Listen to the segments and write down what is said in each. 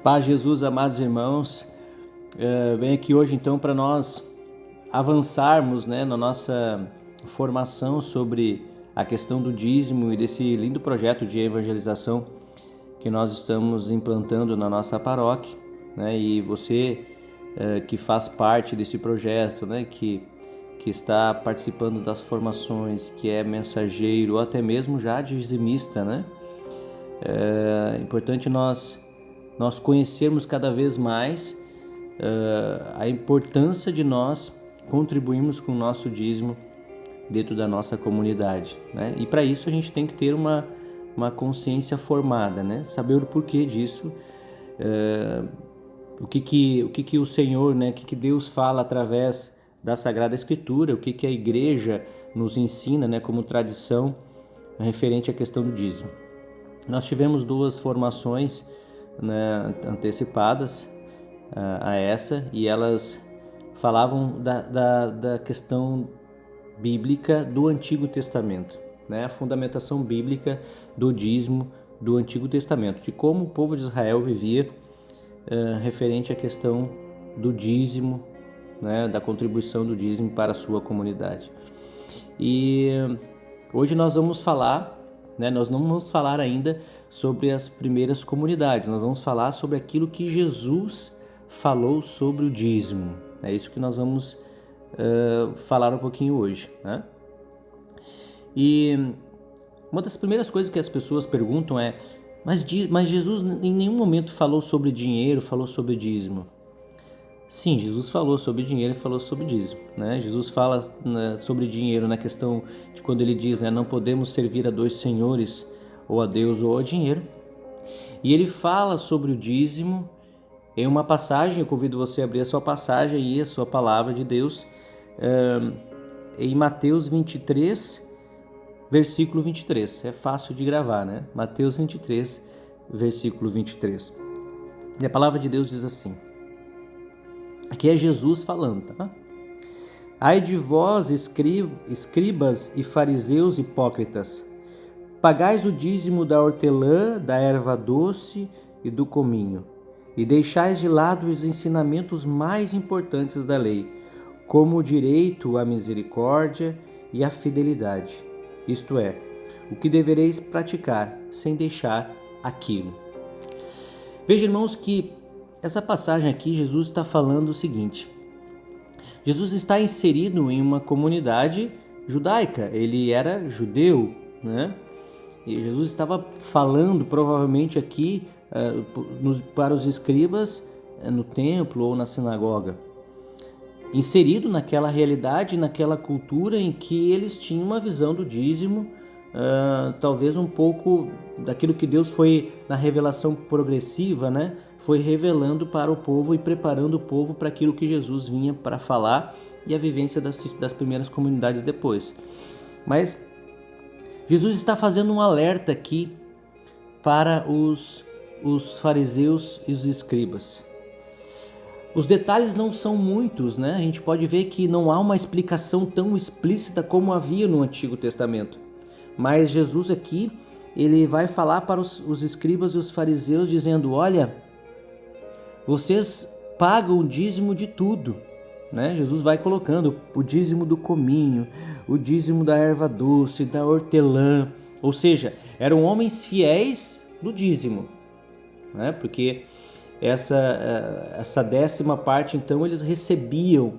Paz Jesus, amados irmãos, venho aqui hoje então para nós avançarmos, na nossa formação sobre a questão do dízimo e desse lindo projeto de evangelização que nós estamos implantando na nossa paróquia, E você que faz parte desse projeto, que está participando das formações, que é mensageiro ou até mesmo já dizimista, É importante nós conhecermos cada vez mais a importância de nós contribuirmos com o nosso dízimo dentro da nossa comunidade, E para isso a gente tem que ter uma consciência formada, Saber o porquê disso, o que o Senhor, o que Deus fala através da Sagrada Escritura, o que a Igreja nos ensina, como tradição referente à questão do dízimo. Nós tivemos 2 formações antecipadas a essa, e elas falavam da questão bíblica do Antigo Testamento, a fundamentação bíblica do dízimo do Antigo Testamento, de como o povo de Israel vivia referente à questão do dízimo, da contribuição do dízimo para a sua comunidade. E hoje nós vamos falar, nós não vamos falar ainda sobre as primeiras comunidades, nós vamos falar sobre aquilo que Jesus falou sobre o dízimo. É isso que nós vamos falar um pouquinho hoje, E uma das primeiras coisas que as pessoas perguntam é: mas Jesus em nenhum momento falou sobre dinheiro, falou sobre dízimo? Sim, Jesus falou sobre dinheiro e falou sobre dízimo, Jesus fala sobre dinheiro na questão de quando ele diz, não podemos servir a 2 senhores, ou a Deus ou ao dinheiro. E ele fala sobre o dízimo em uma passagem, eu convido você a abrir a sua passagem e a sua palavra de Deus, em Mateus 23, versículo 23. É fácil de gravar, Mateus 23, versículo 23. E a palavra de Deus diz assim, aqui é Jesus falando, Ai de vós, escribas e fariseus hipócritas, pagais o dízimo da hortelã, da erva doce e do cominho, e deixais de lado os ensinamentos mais importantes da lei, como o direito à misericórdia e à fidelidade, isto é, o que devereis praticar sem deixar aquilo. Veja, irmãos, que essa passagem aqui, Jesus está falando o seguinte: Jesus está inserido em uma comunidade judaica, ele era judeu, E Jesus estava falando provavelmente aqui para os escribas no templo ou na sinagoga, inserido naquela realidade, naquela cultura em que eles tinham uma visão do dízimo, talvez um pouco daquilo que Deus foi na revelação progressiva, foi revelando para o povo e preparando o povo para aquilo que Jesus vinha para falar e a vivência das primeiras comunidades depois. Mas Jesus está fazendo um alerta aqui para os fariseus e os escribas. Os detalhes não são muitos, A gente pode ver que não há uma explicação tão explícita como havia no Antigo Testamento. Mas Jesus aqui, ele vai falar para os escribas e os fariseus dizendo: olha, vocês pagam o dízimo de tudo, Jesus vai colocando o dízimo do cominho, o dízimo da erva doce, da hortelã, ou seja, eram homens fiéis do dízimo, porque essa 10ª parte, então, eles recebiam,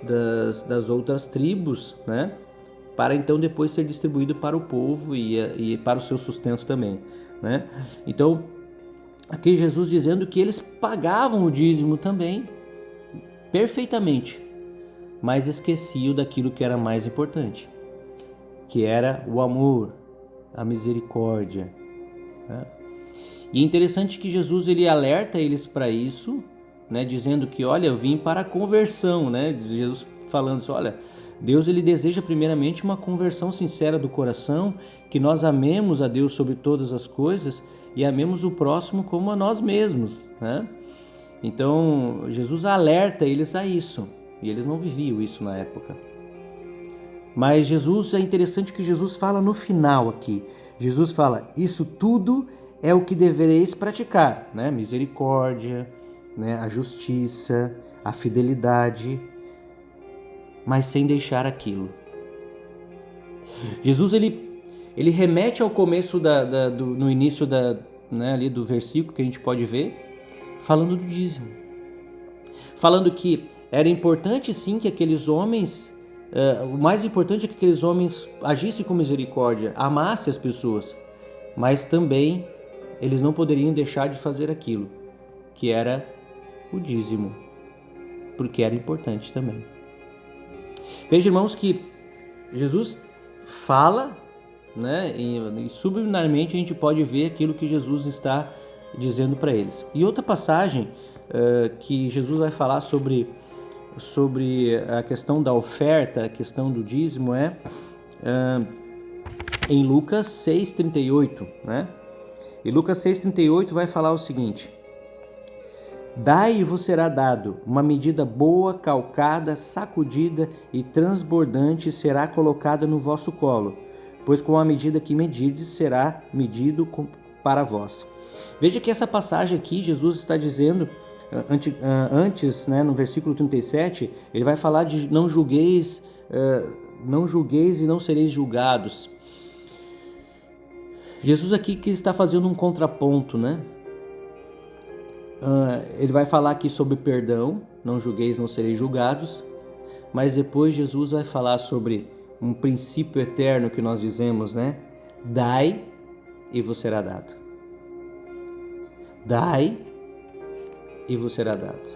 das outras tribos, para então depois ser distribuído para o povo e para o seu sustento também, Então, aqui Jesus dizendo que eles pagavam o dízimo também, perfeitamente, mas esqueciam daquilo que era mais importante, que era o amor, a misericórdia, E é interessante que Jesus ele alerta eles para isso, dizendo que, olha, eu vim para a conversão, Jesus falando assim, olha, Deus ele deseja primeiramente uma conversão sincera do coração, que nós amemos a Deus sobre todas as coisas e amemos o próximo como a nós mesmos, Então, Jesus alerta eles a isso, e eles não viviam isso na época. Mas é interessante que Jesus fala no final aqui. Jesus fala: isso tudo é o que devereis praticar, né? Misericórdia, né? A justiça, a fidelidade, mas sem deixar aquilo. Jesus, ele remete ao começo no início né, ali do versículo que a gente pode ver, falando do dízimo. Falando que era importante sim que aqueles homens, o mais importante é que aqueles homens agissem com misericórdia, amassem as pessoas, mas também eles não poderiam deixar de fazer aquilo, que era o dízimo, porque era importante também. Veja, irmãos, que Jesus fala, né, e subliminarmente a gente pode ver aquilo que Jesus está dizendo para eles. E outra passagem que Jesus vai falar sobre a questão da oferta, a questão do dízimo, em Lucas 6,38, né? E Lucas 6,38 vai falar o seguinte: dai e vos será dado, uma medida boa, calcada, sacudida e transbordante será colocada no vosso colo, pois com a medida que medirdes será medido para vós. Veja que essa passagem aqui, Jesus está dizendo, antes, né, no versículo 37, ele vai falar de não julgueis e não sereis julgados. Jesus aqui que está fazendo um contraponto, né? Ele vai falar aqui sobre perdão, não julgueis, não sereis julgados, mas depois Jesus vai falar sobre um princípio eterno que nós dizemos, né? Dai e vos será dado. Dai e vos será dado.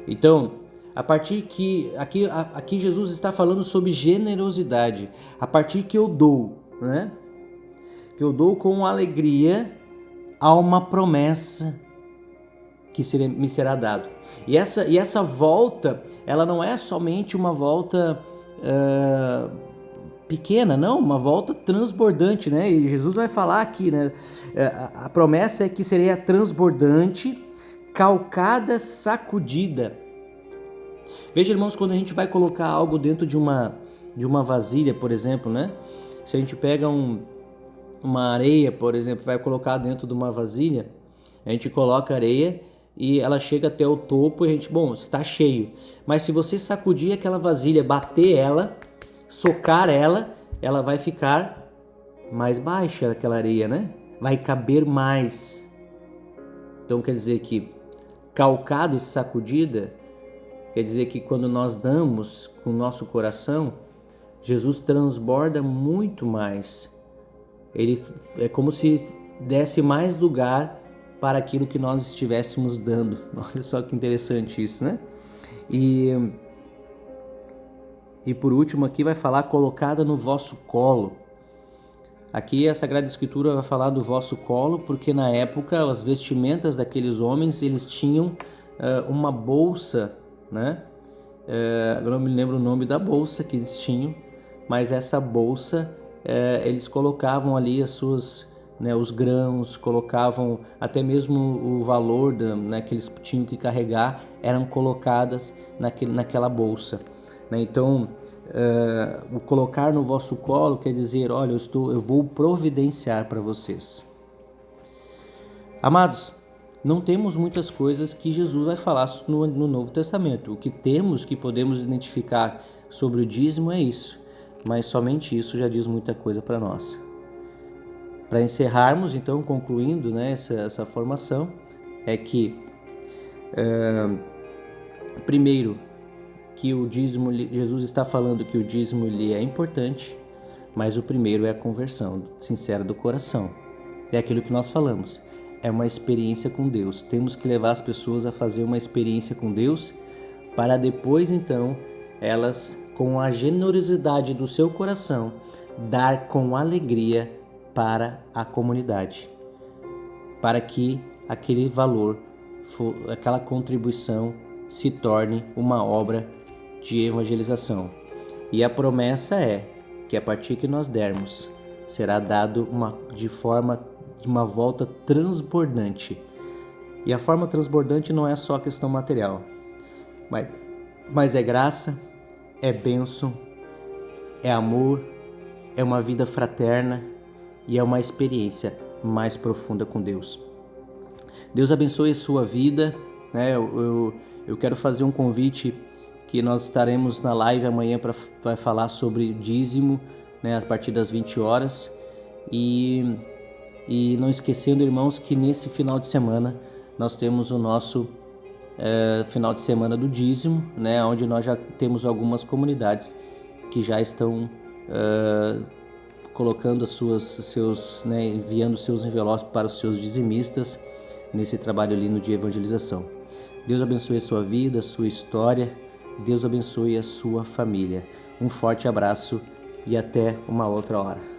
Então, a partir que aqui Jesus está falando sobre generosidade. A partir que eu dou, né? Que eu dou com alegria, há uma promessa que me será dado. E essa volta, ela não é somente uma volta pequena, não, uma volta transbordante, né? E Jesus vai falar aqui, né? A promessa é que seria transbordante, calcada, sacudida. Veja, irmãos, quando a gente vai colocar algo dentro de uma vasilha, por exemplo, né? Se a gente pega uma areia, por exemplo, vai colocar dentro de uma vasilha, a gente coloca areia e ela chega até o topo e a gente, está cheio. Mas se você sacudir aquela vasilha, bater ela, socar ela, ela vai ficar mais baixa, aquela areia, né? Vai caber mais. Então quer dizer que calcada e sacudida, quer dizer que quando nós damos com o nosso coração, Jesus transborda muito mais. Ele é como se desse mais lugar para aquilo que nós estivéssemos dando. Olha só que interessante isso, né? E por último aqui vai falar colocada no vosso colo. Aqui a Sagrada Escritura vai falar do vosso colo, porque na época as vestimentas daqueles homens, eles tinham uma bolsa, né? Eu não me lembro o nome da bolsa que eles tinham, mas essa bolsa eles colocavam ali as suas, né, os grãos, colocavam até mesmo o valor né, que eles tinham que carregar, eram colocadas naquela bolsa, né? Então o colocar no vosso colo quer dizer, olha, eu vou providenciar para vocês. Amados, não temos muitas coisas que Jesus vai falar no Novo Testamento. O que temos, que podemos identificar sobre o dízimo é isso, mas somente isso já diz muita coisa para nós. Para encerrarmos, então, concluindo, né, essa formação, é que primeiro, que o dízimo, Jesus está falando que o dízimo ele é importante, mas o primeiro é a conversão sincera do coração. É aquilo que nós falamos, é uma experiência com Deus. Temos que levar as pessoas a fazer uma experiência com Deus, para depois, então, elas, com a generosidade do seu coração, dar com alegria para a comunidade, para que aquele valor, aquela contribuição se torne uma obra de evangelização. E a promessa é que a partir que nós dermos, será dado de uma volta transbordante. E a forma transbordante não é só a questão material, mas é graça, é bênção, é amor, é uma vida fraterna e é uma experiência mais profunda com Deus. Deus abençoe a sua vida, né? Eu quero fazer um convite que nós estaremos na live amanhã para falar sobre dízimo, né? A partir das 20 horas. E não esquecendo, irmãos, que nesse final de semana nós temos o nosso final de semana do dízimo, né? Onde nós já temos algumas comunidades que já estão colocando né, enviando seus envelopes para os seus dizimistas nesse trabalho lindo de evangelização. Deus abençoe a sua vida, a sua história. Deus abençoe a sua família. Um forte abraço e até uma outra hora.